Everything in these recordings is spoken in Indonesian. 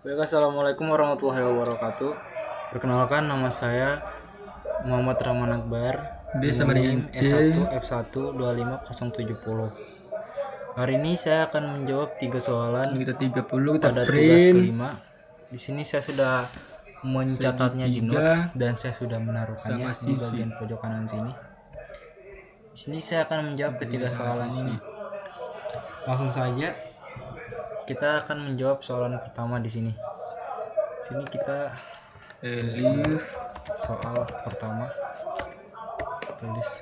Baik, assalamualaikum warahmatullahi wabarakatuh. Perkenalkan, nama saya Muhammad Rahman Akbar B dengan sama dengan NIM C. S1F1 25070. Hari ini saya akan menjawab 3 soalan Ini kita 30, kita pada tugas print kelima. Di sini saya sudah mencatatnya di note segitiga dan saya sudah menaruhkannya sama di sisi. bagian pojok kanan sini. Di sini saya akan menjawab ketiga Segitiga sama soalan sisi. ini. Langsung saja kita akan menjawab soalan pertama di sini. Sini kita Elif soal pertama tulis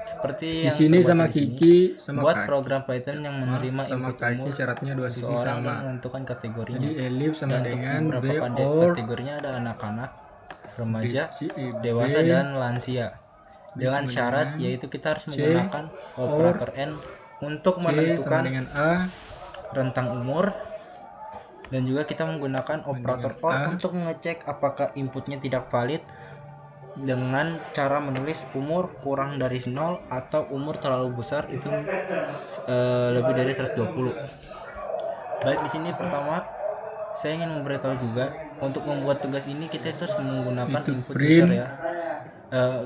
seperti di yang sini terbaca sama di sini. Kiki sama Buat kaki. program Python yang menerima Sama input kaki umur syaratnya dua sisi seseorang dan sama. menentukan kategorinya. Jadi Elif sama Dan untuk dengan B beberapa or kategorinya ada anak-anak, remaja, BC, B dewasa dan lansia. B Dengan sama syarat dengan yaitu kita harus C menggunakan or operator N untuk C sama menentukan dengan A rentang umur, dan juga kita menggunakan operator dengan OR A. untuk mengecek apakah inputnya tidak valid dengan cara menulis umur kurang dari 0 atau umur terlalu besar itu lebih dari 120. Baik, di sini pertama saya ingin memberitahu juga untuk membuat tugas ini kita harus menggunakan Itu input user print ya.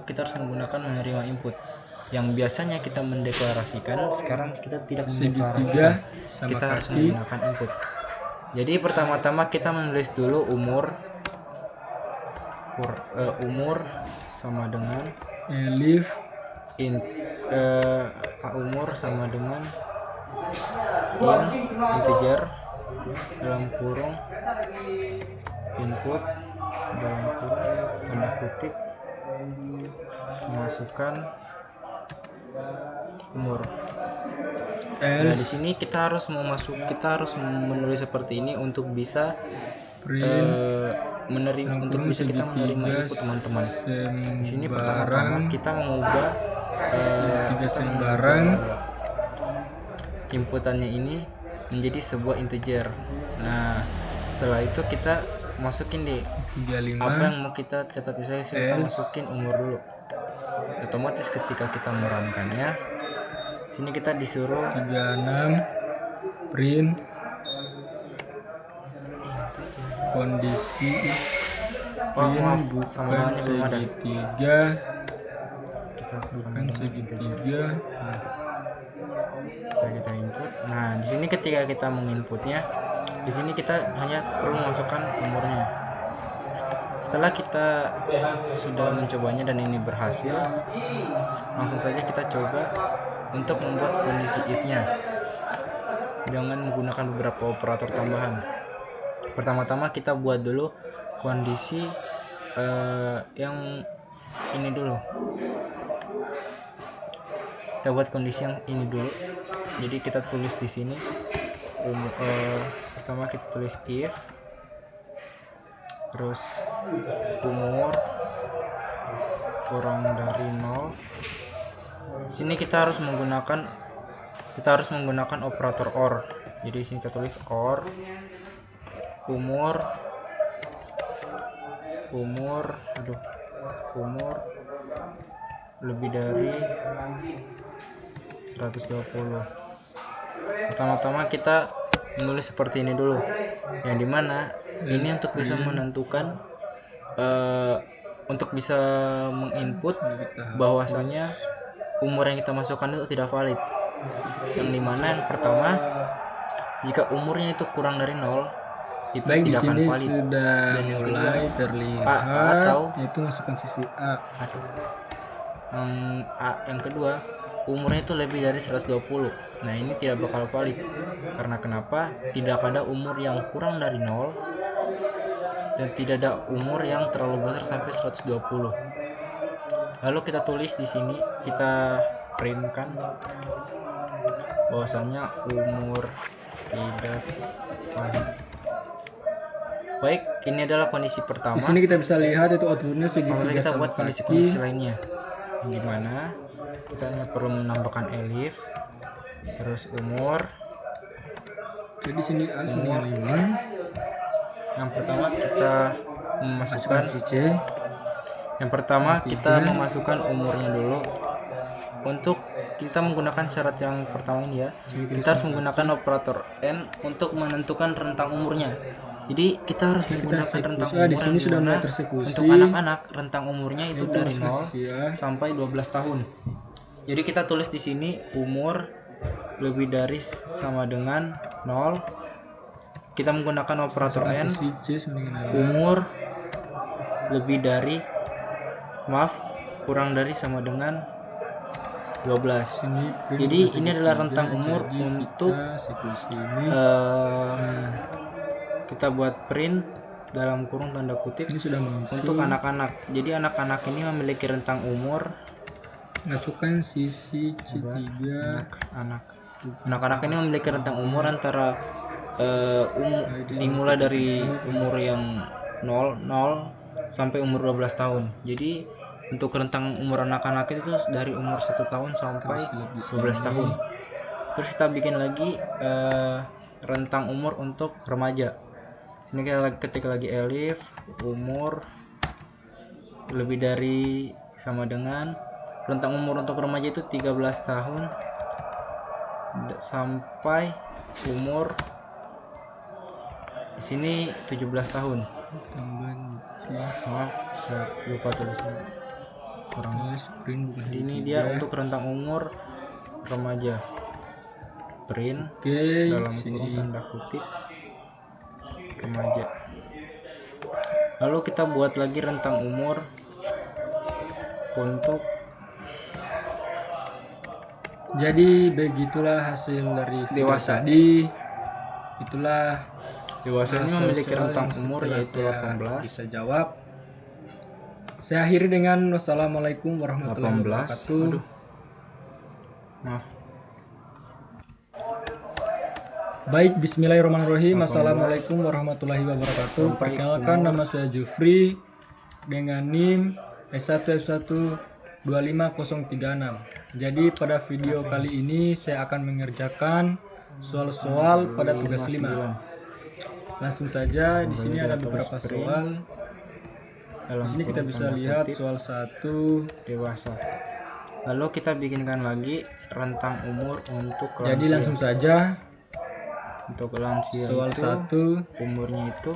Kita harus menggunakan menerima input yang biasanya kita mendeklarasikan, sekarang kita tidak mendeklarasikan, segitiga sama kita harus kaki. menggunakan input. Jadi pertama-tama kita menulis dulu umur sama dengan Elif umur sama dengan integer dalam kurung input dalam kurung tanda kutip memasukkan umur. Nah, di else sini kita harus menulis seperti ini untuk bisa print untuk bisa kita menerima input teman-teman. Di sini pertama-tama kita mengubah segitiga sembarang inputannya ini menjadi sebuah integer. Nah, setelah itu kita masukin di apa 35 yang mau kita catat. Misalnya kita masukin umur dulu. Otomatis ketika kita merankannya, sini kita disuruh 36 print kondisi print bukan segitiga bukan segitiga. Kita input. Nah, di sini ketika kita menginputnya, di sini kita hanya perlu masukkan umurnya. Setelah kita sudah mencobanya dan ini berhasil, langsung saja kita coba untuk membuat kondisi if-nya dengan menggunakan beberapa operator tambahan. Pertama-tama kita buat dulu kondisi yang ini dulu. Kita buat kondisi yang ini dulu. Jadi kita tulis di sini pertama kita tulis if, terus umur kurang dari 0. Sini kita harus menggunakan operator OR. Jadi sini kita tulis OR umur lebih dari 120. Pertama-tama kita menulis seperti ini dulu, yang dimana ini untuk bisa menentukan untuk bisa menginput bahwasanya umur yang kita masukkan itu tidak valid. Yang dimana yang pertama, jika umurnya itu kurang dari 0 itu baik, tidak akan di sini valid. sudah Dan yang kedua, mulai terlihat atau itu masukkan sisi A. Yang kedua, umurnya itu lebih dari 120. Nah, ini tidak bakal valid. Karena kenapa? Tidak ada umur yang kurang dari 0 dan tidak ada umur yang terlalu besar sampai 120. Lalu kita tulis di sini, kita printkan bahwasanya umur tidak valid. Baik, ini adalah kondisi pertama. Di sini kita bisa lihat itu outputnya Langsung segitiga kita sama buat kaki. kondisi-kondisi lainnya. Gimana? Kita hanya perlu menambahkan elif, terus umur. Jadi di sini A sama dengan 5. Yang pertama kita memasukkan Masukkan C. Yang pertama kita Tiga. memasukkan umurnya dulu. Untuk kita menggunakan syarat yang pertama ini ya, kita harus menggunakan operator N untuk menentukan rentang umurnya. Jadi kita harus menggunakan rentang umur di sini yang sudah mulai dimana tersekusi. untuk anak-anak rentang umurnya itu Itu dari 0 masih sia. sampai 12 tahun. Jadi kita tulis di sini umur lebih dari sama dengan 0. Kita menggunakan operator n. Sisi C sama dengan A. Umur lebih dari kurang dari sama dengan 12. Sini print Jadi bukan ini segitiga, adalah rentang umur jadi untuk kita sekusi ini. kita buat print dalam kurung tanda kutip Ini sudah muncul. untuk anak-anak. Jadi anak-anak ini memiliki rentang umur Masukkan sisi C3. anak-anak ini memiliki rentang umur antara dimulai dari umur yang 0 sampai umur 12 tahun. Jadi untuk rentang umur anak-anak itu dari umur 1 tahun sampai 12 tahun. Terus kita bikin lagi rentang umur untuk remaja. Sini kita ketik lagi elif umur lebih dari sama dengan rentang umur untuk remaja itu 13 tahun sampai umur di sini 17 tahun. Maaf, saya lupa tulisnya. Kurang. Ini dia untuk rentang umur remaja. Print dalam kurung tanda kutip remaja. Lalu kita buat lagi rentang umur untuk. Jadi begitulah hasil dari video Dewasa. tadi. Itulah Dewasa ini memiliki rentang umur setelah yaitu saya 18. bisa jawab. Saya akhiri dengan wassalamualaikum warahmatullahi 18. wabarakatuh. Aduh. Maaf. Baik, bismillahirrahmanirrahim. 18. Assalamualaikum warahmatullahi wabarakatuh. Sampai Perkenalkan, umur. nama saya Jufri dengan NIM S1F1 25036. Jadi pada video kali ini saya akan mengerjakan soal-soal pada tugas 5. Langsung saja, di sini ada beberapa soal. Dalam Di sini kita kurung bisa tanda lihat kutip soal 1. dewasa. Lalu kita bikinkan lagi rentang umur untuk Jadi lansia. langsung saja Untuk lansia soal itu 1, umurnya itu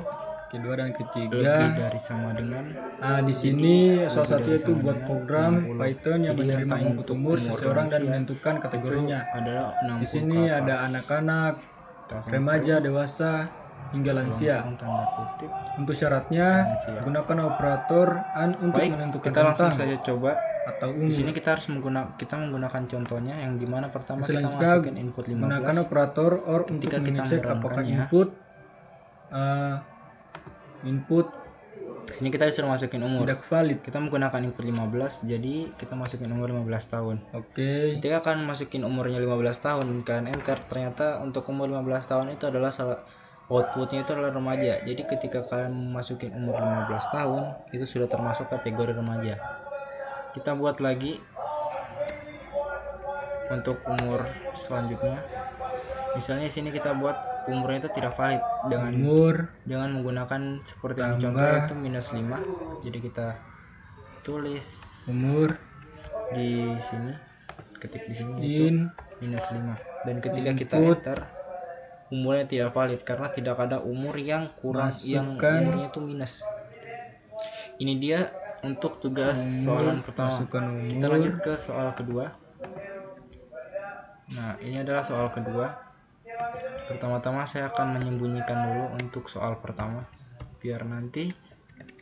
kedua dan lebih ketiga. dari sama dengan Nah, di sini salah lebih satu dari itu sama buat dengan program 60. Python yang Jadi menerima rentang input untuk umur umur seseorang dan lansia menentukan kategorinya. adalah 60 Di sini ke ada atas. anak-anak, Kita remaja, dewasa, hingga lansia. kurung tanda kutip. Untuk syaratnya, Lansia. gunakan operator AND untuk Baik, menentukan kita langsung rentang saja coba. atau Di sini umur. kita harus menggunakan contohnya yang dimana pertama kita Selanjutnya, masukin input gunakan 15. operator OR untuk Ketika kita mengecek apakah merangkannya. input Di sini kita disuruh masukin umur. tidak valid. Kita menggunakan input 15, jadi kita masukin umur 15 tahun. Oke. Ketika akan masukin umurnya 15 tahun, kalian enter, ternyata untuk umur 15 tahun itu adalah outputnya itu adalah remaja. Jadi ketika kalian masukin umur 15 tahun, itu sudah termasuk kategori remaja. Kita buat lagi untuk umur selanjutnya. Misalnya di sini kita buat umurnya itu tidak valid dengan menggunakan seperti yang contoh itu -5. Jadi kita tulis Umur di sini, ketik di sini itu -5, dan ketika kita enter umurnya tidak valid karena tidak ada umur yang kurang yang umurnya itu minus. Ini dia untuk tugas soalan pertama. Kita lanjut ke soal kedua. Nah, ini adalah soal kedua. Pertama-tama saya akan menyembunyikan dulu untuk soal pertama biar nanti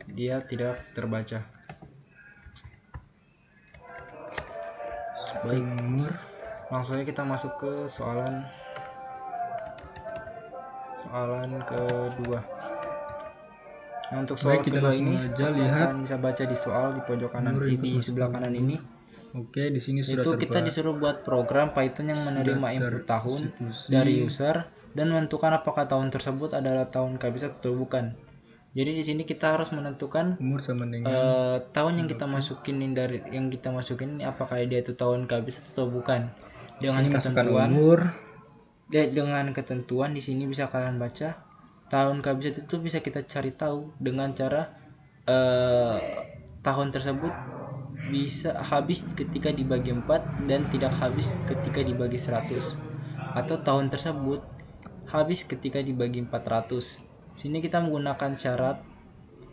dia tidak terbaca. Baik, langsung saja kita masuk ke soalan kedua. Nah, untuk soal kedua ini kalian bisa baca di soal di pojok kanan, di sebelah kanan ini. Oke, di sini sudah Itu kita disuruh buat program Python yang menerima input tahun dari user dan menentukan apakah tahun tersebut adalah tahun kehabisan atau bukan. Jadi di sini kita harus menentukan umur sama dengan tahun yang kita masukin ini apakah dia itu tahun kehabisan atau bukan. Dengan ketentuan di sini bisa kalian baca tahun kehabisan itu bisa kita cari tahu dengan cara tahun tersebut bisa habis ketika dibagi 4 dan tidak habis ketika dibagi 100, atau tahun tersebut habis ketika dibagi 400. Sini kita menggunakan syarat,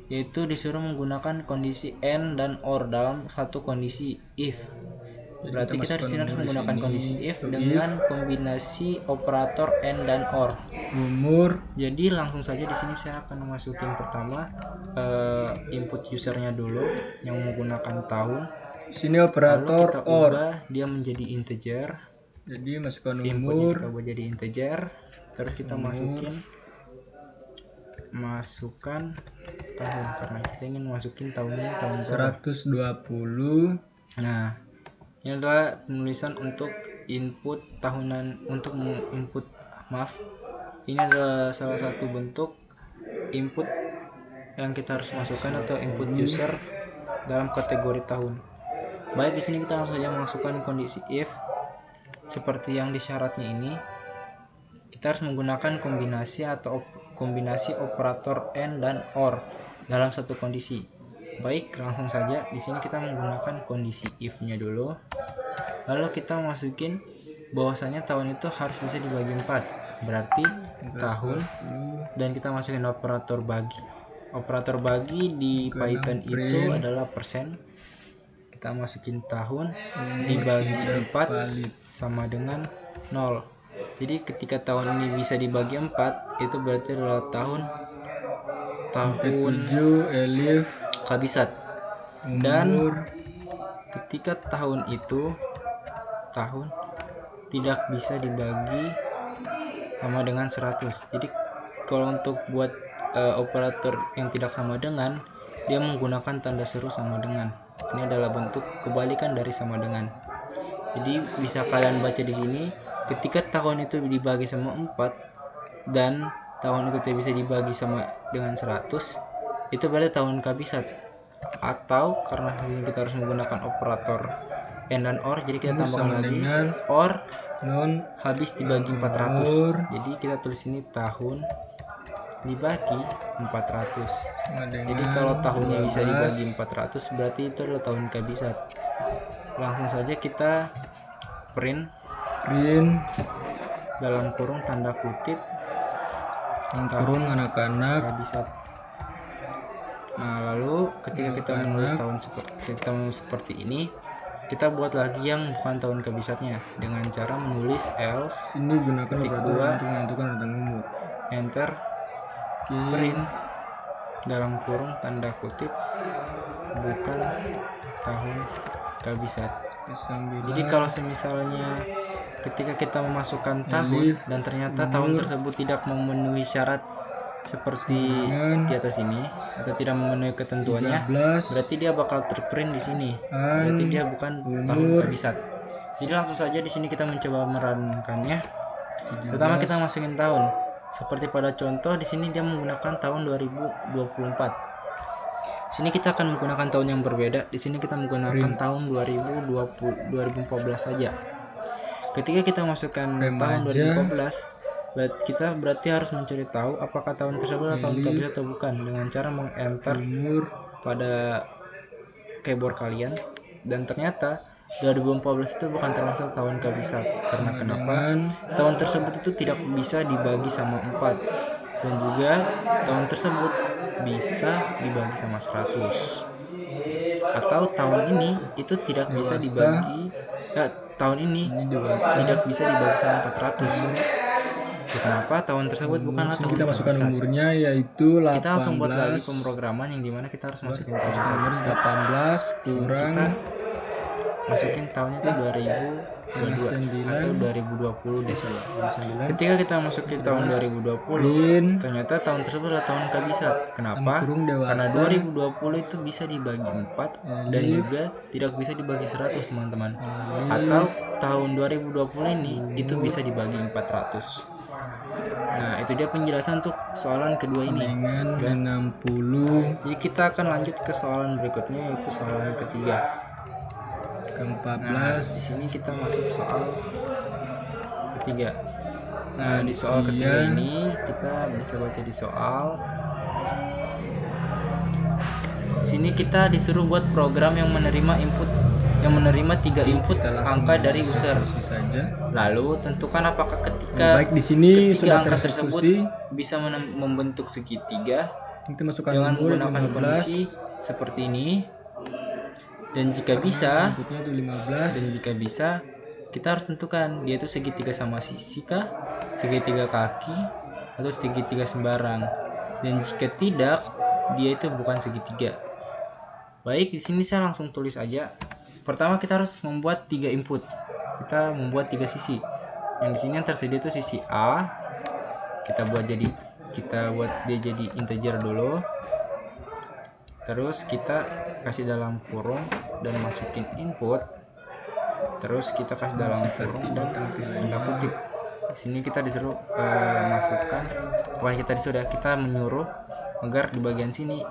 yaitu disuruh menggunakan kondisi and dan or dalam satu kondisi if. Berarti kita di sini harus menggunakan kondisi if dengan kombinasi operator and dan or. Umur. Jadi langsung saja di sini saya akan masukin pertama input usernya dulu yang menggunakan tahun. Sini Lalu operator kita or. ubah dia menjadi integer. Jadi masukkan Inputnya umur. kita ubah jadi integer. Terus kita masukkan tahun karena kita ingin masukin tahunnya tahun berapa. 120. Nah, ini adalah penulisan untuk input tahunan ini adalah salah satu bentuk input yang kita harus masukkan atau input user dalam kategori tahun. Baik, di sini kita langsung saja masukkan kondisi if seperti yang di syaratnya ini. Kita harus menggunakan kombinasi operator and dan or dalam satu kondisi. Baik, langsung saja di sini kita menggunakan kondisi if-nya dulu. Lalu kita masukin bahwasanya tahun itu harus bisa dibagi 4. Berarti tahun, dan kita masukin operator bagi. Operator bagi di Python itu adalah persen. Kita masukin tahun dibagi 4 sama dengan 0. Jadi ketika tahun ini bisa dibagi 4, itu berarti adalah tahun elif kabisat. Dan ketika tahun tidak bisa dibagi sama dengan 100. Jadi kalau untuk buat operator yang tidak sama dengan, dia menggunakan tanda seru sama dengan. Ini adalah bentuk kebalikan dari sama dengan. Jadi bisa kalian baca di sini, ketika tahun itu dibagi sama 4 dan tahun itu tidak bisa dibagi sama dengan 100, itu berarti tahun kabisat. Atau karena ini kita harus menggunakan operator and dan or, jadi kita tambahkan lagi or habis dibagi 400. Jadi kita tulis ini tahun dibagi 400. Jadi kalau tahunnya bisa dibagi 400, berarti itu adalah tahun kabisat. Langsung saja kita print dalam kurung tanda kutip kurung anak-anak kabisat. Nah, lalu ketika kita menulis tahun seperti ini, kita buat lagi yang bukan tahun kabisatnya dengan cara menulis else. Ini gunakan ketik operator untuk menentukan rentang umur. Enter. Print dalam kurung tanda kutip bukan tahun kabisat. Jadi kalau semisalnya ketika kita memasukkan tahun dan ternyata tahun tersebut tidak memenuhi syarat seperti di atas ini atau tidak memenuhi ketentuannya, berarti dia bakal terprint di sini. Berarti dia bukan tahun kabisat. Jadi langsung saja di sini kita mencoba merankannya. Pertama kita masukin tahun. Seperti pada contoh di sini dia menggunakan tahun 2024. Sini kita akan menggunakan tahun yang berbeda. Di sini kita menggunakan tahun 2014 saja. Ketika kita masukkan tahun 2014, berarti harus mencari tahu apakah tahun tersebut adalah tahun kabisat atau bukan dengan cara meng-enter pada keyboard kalian. Dan ternyata 2014 itu bukan termasuk tahun kabisat. Karena kenapa? Tahun tersebut itu tidak bisa dibagi sama 4. Dan juga tahun tersebut bisa dibagi sama 100. Atau tahun ini itu tidak bisa dibagi tahun ini tidak bisa dibagi sama 400. Kenapa? Tahun tersebut bukanlah tahun kita masukkan kabisat. umurnya yaitu 18. Kita langsung buat lagi pemrograman yang dimana kita harus masukin tahun kabisat. 18 kurang kita masukin tahunnya itu 2022 atau 2020 deh. Ketika kita masukin tahun 2020, ternyata tahun tersebut adalah tahun kabisat. Kenapa? Karena 2020 itu bisa dibagi 4 dan juga tidak bisa dibagi 100, teman-teman. Atau tahun 2020 ini itu bisa dibagi 400. Nah, itu dia penjelasan untuk soalan kedua ini. Dengan 60. Jadi kita akan lanjut ke soalan berikutnya, yaitu soalan ketiga. Ke-14. Nah, di sini kita masuk soal ketiga. Nah, di soal ketiga ini kita bisa baca di soal. Di sini kita disuruh buat program yang menerima input yang menerima 3 input Kita langsung angka dari user. eksekusi saja. Lalu tentukan apakah ketika Baik, di sini ketiga sudah angka tersebut tereksekusi. bisa membentuk segitiga Kita masukkan dengan umur menggunakan 15. kondisi seperti ini. Dan jika bisa, Inputnya itu 15. dan jika bisa, kita harus tentukan dia itu segitiga sama sisi kah, segitiga kaki, atau segitiga sembarang. Dan jika tidak, dia itu bukan segitiga. Baik, di sini saya langsung tulis aja. Pertama kita harus membuat 3 input. Kita membuat 3 sisi. Yang di sini yang tersedia itu sisi A. Kita buat dia jadi integer dulu. Terus kita kasih dalam kurung dan masukin input. Terus kita kasih dalam kurung dan tanda kutip. Di sini kita disuruh masukkan, bukan kita menyuruh agar di bagian sini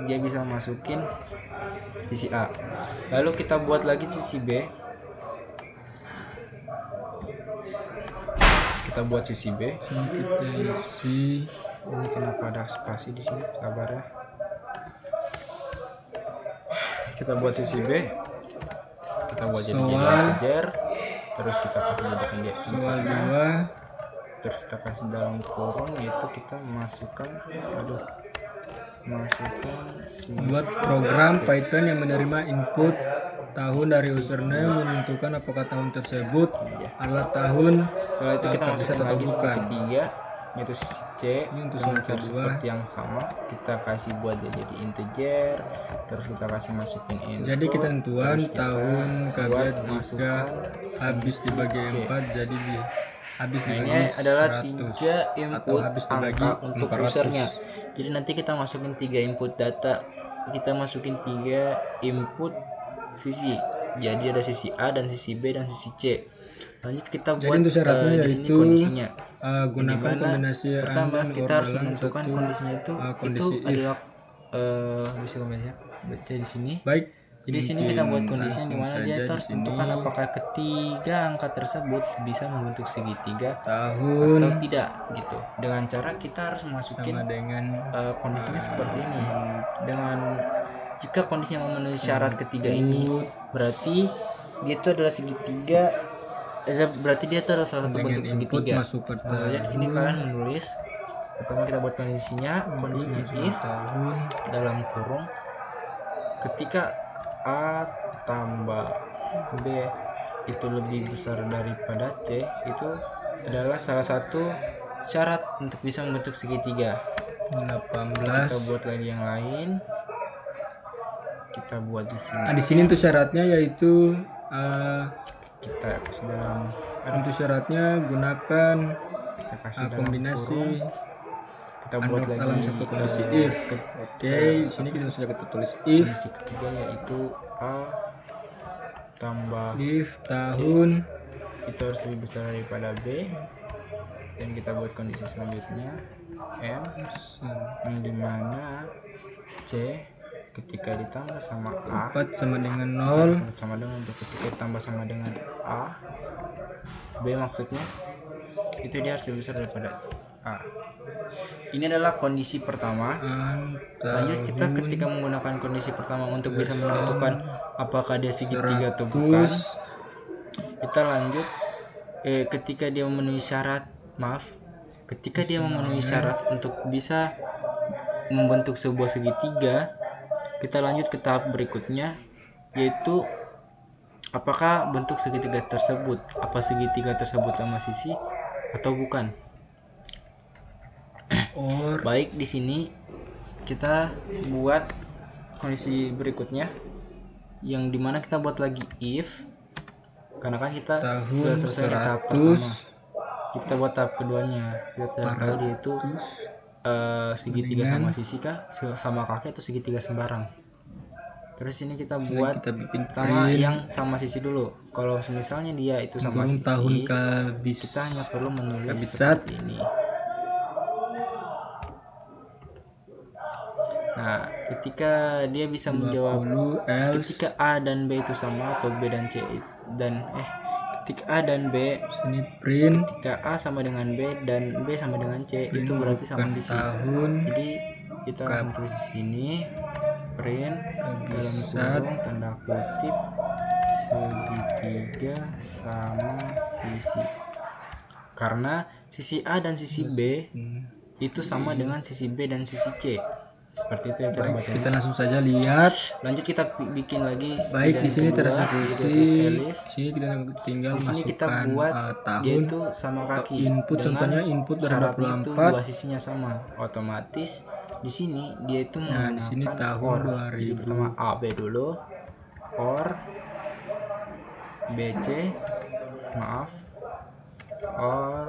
dia bisa masukin sisi A. Lalu kita buat lagi sisi B. Kita buat sisi B. Ini kenapa ada spasi di sini? Sabar ya. Kita buat sisi B. Kita buat jadi integer. Terus kita kasih jadikan dia Soal 2. Terus kita kasih dalam kurung, yaitu kita masukkan Buat program Python yang menerima input tahun dari username, menentukan apakah tahun tersebut adalah tahun. Setelah itu kita masukkan lagi sisi ketiga, yaitu sisi C. Ini untuk dengan soal cara kedua. seperti yang sama, kita kasih buat dia jadi integer. Terus kita kasih masukin input. Jadi kita tentuan Terus kita tahun kaget buat jika masukkan habis sisi dibagi C. 4 jadi habis Nah, ini dibagi adalah 100 3 atau input habis dibagi angka untuk 400. usernya. Jadi nanti kita masukin 3 input data, kita masukin 3 input sisi. Jadi ada sisi A dan sisi B dan sisi C. Lanjut kita Jadi buat untuk syaratnya di sini yaitu kondisinya. gunakan Dimana kombinasi pertama random kita or harus dalam menentukan satu, kondisinya itu kondisi if. adalah bisa kombinasinya baca di sini. Baik, Jadi di sini kita buat kondisinya di langsung mana dia saja itu harus di sini. tentukan apakah ketiga angka tersebut bisa membentuk segitiga tahun atau tidak gitu. Dengan cara kita harus masukin sama dengan kondisinya seperti ini. Dengan jika kondisinya memenuhi syarat ketiga ini, berarti dia itu adalah segitiga. Berarti dia itu adalah salah satu dengan bentuk input segitiga. masuk ke Langsung saja di sini kalian menulis. Pertama kita buat kondisinya if tahun dalam kurung ketika A tambah B itu lebih besar daripada C, itu adalah salah satu syarat untuk bisa membentuk segitiga. 18. Kita buat lagi yang lain. Kita buat di sini. Nah, di sini untuk syaratnya yaitu Kita kasih dalam untuk syaratnya gunakan kita kasih dalam kombinasi kurung. Kita buat unlock lagi dalam satu kondisi if. Oke, di sini kita sudah kita tulis if kondisi ketiga yaitu A tambah if tahun itu harus lebih besar daripada B. Dan kita buat kondisi selanjutnya M yang dimana C ketika ditambah sama A 4 sama dengan 0. sama dengan B, ketika ditambah sama dengan A B maksudnya itu dia harus lebih besar daripada A. Ini adalah kondisi pertama. Lanjut kita ketika menggunakan kondisi pertama untuk bisa menentukan apakah dia segitiga atau bukan, kita lanjut ketika dia memenuhi syarat untuk bisa membentuk sebuah segitiga, kita lanjut ke tahap berikutnya, yaitu apakah bentuk segitiga tersebut, apa segitiga tersebut sama sisi atau bukan. Baik, di sini kita buat kondisi berikutnya yang dimana kita buat lagi if, karena kan kita sudah selesai di tahap pertama. Kita buat tahap keduanya, kita tidak tahu dia itu segitiga sama sisi kah, sama kaki atau segitiga sembarang. Terus ini kita buat pertama yang sama sisi dulu. Kalau misalnya dia itu sama sisi, kita hanya perlu menulis seperti ini. Nah, ketika dia bisa menjawab ketika A dan B itu sama atau B dan C dan ketika A dan B sini print, ketika A sama dengan B dan B sama dengan C itu berarti sama sisi. Jadi kita langsung tulis di sini print dalam kurung tanda kutip segitiga sama sisi. Karena sisi A dan sisi B itu sama dengan sisi B dan sisi C. Seperti itu ya cara bacanya. Kita langsung saja lihat. Lanjut kita bikin lagi Baik, di sini kedua, tereksekusi. yaitu tulis elif. Di sini kita tinggal Di sini kita masukkan buat tahun. yaitu sama kaki. Input Dengan contohnya input syaratnya itu 2024. dua sisinya sama. Otomatis di sini dia itu Nah, di sini menggunakan tahun OR. Jadi 2000. pertama AB dulu, OR BC, maaf, OR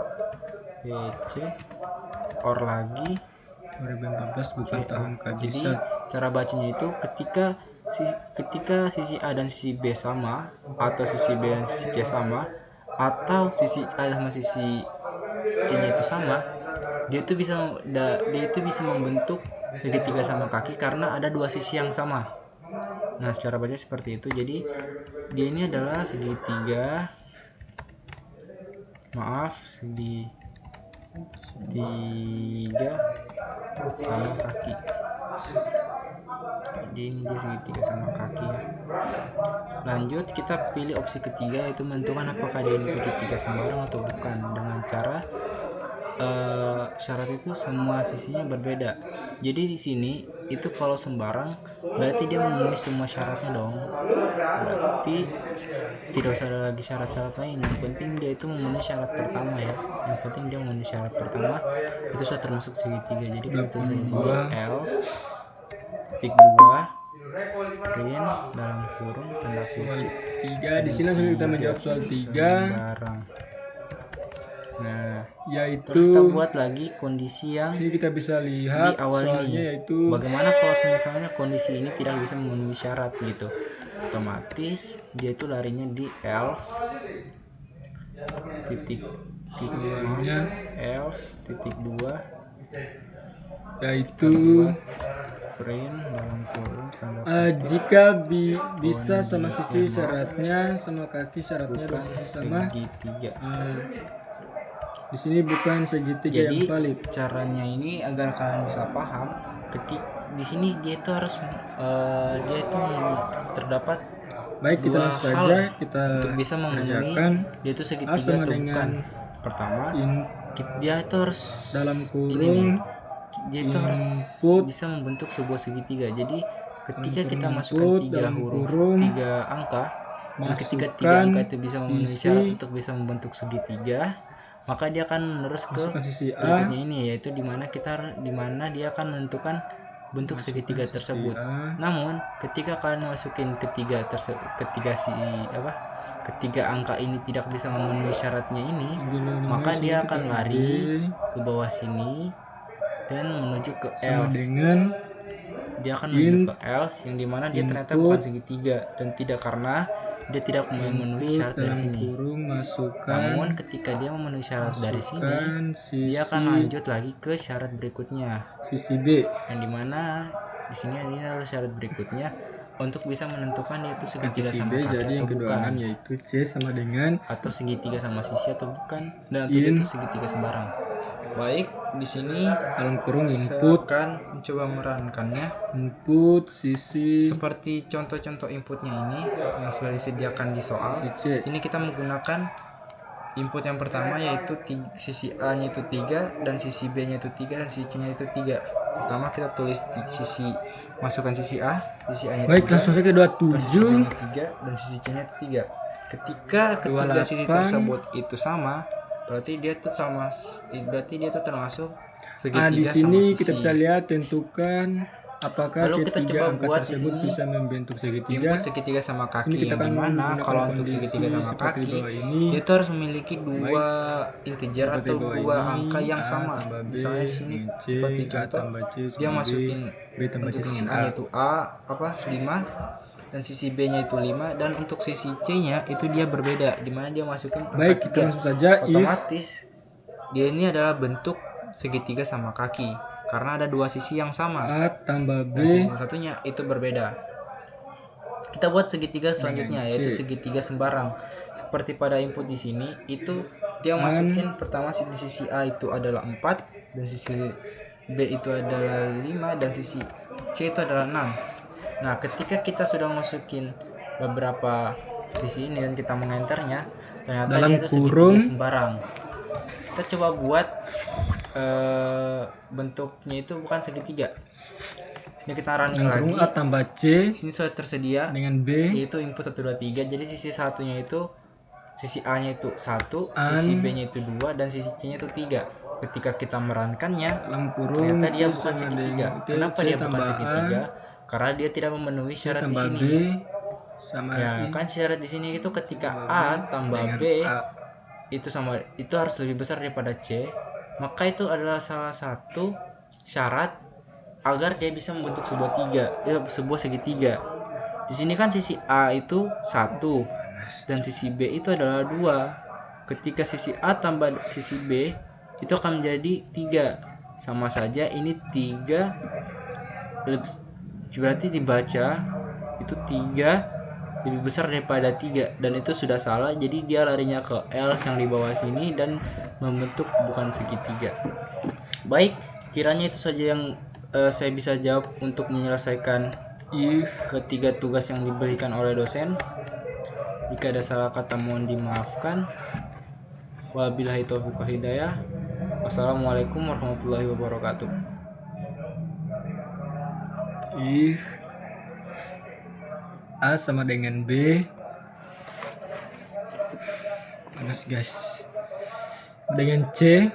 BC, OR lagi 2014 bukan tahun Jadi kabisat. cara bacanya itu ketika sisi A dan sisi B sama, atau sisi B dan sisi C sama, atau sisi A sama sisi C nya itu sama, dia itu bisa membentuk segitiga sama kaki karena ada dua sisi yang sama. Nah, secara baca seperti itu. Jadi dia ini adalah segitiga sama kaki. Jadi ini dia segitiga sama kaki ya. Lanjut kita pilih opsi ketiga, yaitu menentukan apakah dia ini segitiga sembarang atau bukan, dengan cara syarat itu semua sisinya berbeda. Jadi di sini itu kalau sembarang berarti dia memenuhi semua syaratnya dong. Berarti tidak usah ada lagi syarat-syarat lain. Yang penting dia itu memenuhi syarat pertama ya. Yang penting dia memenuhi syarat pertama itu sudah termasuk segitiga. Jadi kita tulis di sini else titik 2 print dalam kurung tanda kutip 3. Di sini langsung kita menjawab soal 3, sembarang. Nah, yaitu terus kita buat lagi kondisi yang ini kita bisa di lihat awal soalnya ini. yaitu Bagaimana kalau misalnya kondisi ini tidak bisa memenuhi syarat gitu? Otomatis dia itu larinya di else titik else titik 2 yaitu print dalam kurung tanda jika bisa sama sisi syaratnya sama kaki syaratnya dua sisi sama, segitiga. di sini bukan segitiga Jadi yang valid. caranya ini agar kalian bisa paham, di sini dia itu harus terdapat Baik, kita dua langsung hal saja kita untuk bisa memenuhi kerjakan. dia itu segitiga sama atau dengan bukan. Pertama, dia itu harus dalam ini nih, kurung dia itu harus input bisa membentuk sebuah segitiga. Jadi ketika kita input masukkan 3 dalam huruf, kurung, 3 angka, dan ketika 3 masukkan angka itu bisa memenuhi sisi, syarat untuk bisa membentuk segitiga, maka dia akan menerus ke masukkan sisi A, berikutnya ini, yaitu dimana dia akan menentukan bentuk segitiga tersebut. Namun ketika kalian masukin ketiga angka ini tidak bisa memenuhi syaratnya ini, maka dia akan lari ke bawah sini dan menuju ke sama else. dengan Dia akan menuju ke else yang dimana dia ternyata bukan segitiga dan tidak, karena dia tidak memenuhi syarat dari dalam sini. kurung masukkan, Namun ketika dia memenuhi syarat dari sini, dia akan lanjut lagi ke syarat berikutnya, sisi B, yang dimana di sini ini adalah syarat berikutnya untuk bisa menentukan yaitu segitiga sisi sama B. kaki Jadi yang atau kedua bukan, yaitu C sama dengan atau segitiga sama sisi atau bukan, dan atau dia itu segitiga sembarang. Baik, di sini dalam kurung saya input, akan mencoba merankannya input sisi seperti contoh-contoh inputnya ini yang sudah disediakan di soal. C. Ini kita menggunakan input yang pertama yaitu sisi A nya itu 3 dan sisi B nya itu 3 dan sisi C nya itu 3. Pertama kita tulis masukkan sisi A nya Baik, 3, langsung saja ke terus sisi B 27. nya 3 dan sisi C nya 3. Ketika ketiga sisi tersebut itu sama, berarti dia tuh termasuk segitiga Di sama sini sisi. kita bisa lihat tentukan apakah Lalu kita ketiga coba angka buat di tersebut sini bisa membentuk segitiga. input segitiga sama Sini kaki, kita yang akan dimana menggunakan kalau untuk kondisi segitiga sama seperti kaki bawah ini. dia itu harus memiliki dua integer Seperti atau bawah dua ini, angka yang A sama. tambah B Misalnya di sini dengan C, seperti A contoh tambah C dia sama B, masukin B tambah C untuk sisi dengan A A. yaitu A 5 dan sisi B nya itu 5, dan untuk sisi C nya itu dia berbeda, dimana dia masukin angka Baik, kita 3. langsung saja Otomatis dia ini adalah bentuk segitiga sama kaki karena ada dua sisi yang sama A tambah B dan sisi satunya itu berbeda. Kita buat segitiga selanjutnya yaitu segitiga sembarang. Seperti pada input di sini itu dia masukin pertama di sisi A itu adalah 4 dan sisi B itu adalah 5 dan sisi C itu adalah 6. Nah, ketika kita sudah masukin beberapa sisi ini dan kita mengenternya, ternyata Dalam dia itu kurung. segitiga sembarang. Kita coba buat bentuknya itu bukan segitiga. Sini kita running Dalam lagi. kurung A tambah C Sini sudah tersedia dengan B yaitu input 1 2 3. Jadi sisi satunya itu sisi A nya itu 1, An. sisi B nya itu 2, dan sisi C nya itu 3. Ketika kita merankannya, dalam kurung ternyata dia C bukan sama segitiga. dengan T, Kenapa C dia bukan tambah segitiga? A, Karena dia tidak memenuhi C syarat di tambah sini. B sama Ya, I kan syarat di sini itu ketika tambah A B tambah dengan B A. itu harus lebih besar daripada C, maka itu adalah salah satu syarat agar dia bisa membentuk sebuah segitiga. Di sini kan sisi A itu 1 dan sisi B itu adalah 2. Ketika sisi A tambah sisi B itu akan menjadi 3. Sama saja ini 3 berarti dibaca itu 3 lebih besar daripada 3, dan itu sudah salah. Jadi dia larinya ke L yang di bawah sini dan membentuk bukan segitiga. Baik, kiranya itu saja yang saya bisa jawab untuk menyelesaikan If ketiga tugas yang diberikan oleh dosen. Jika ada salah kata mohon dimaafkan. Wabillahi taufiq wal hidayah. Wassalamualaikum warahmatullahi wabarakatuh. if A sama dengan B, panas guys, dengan C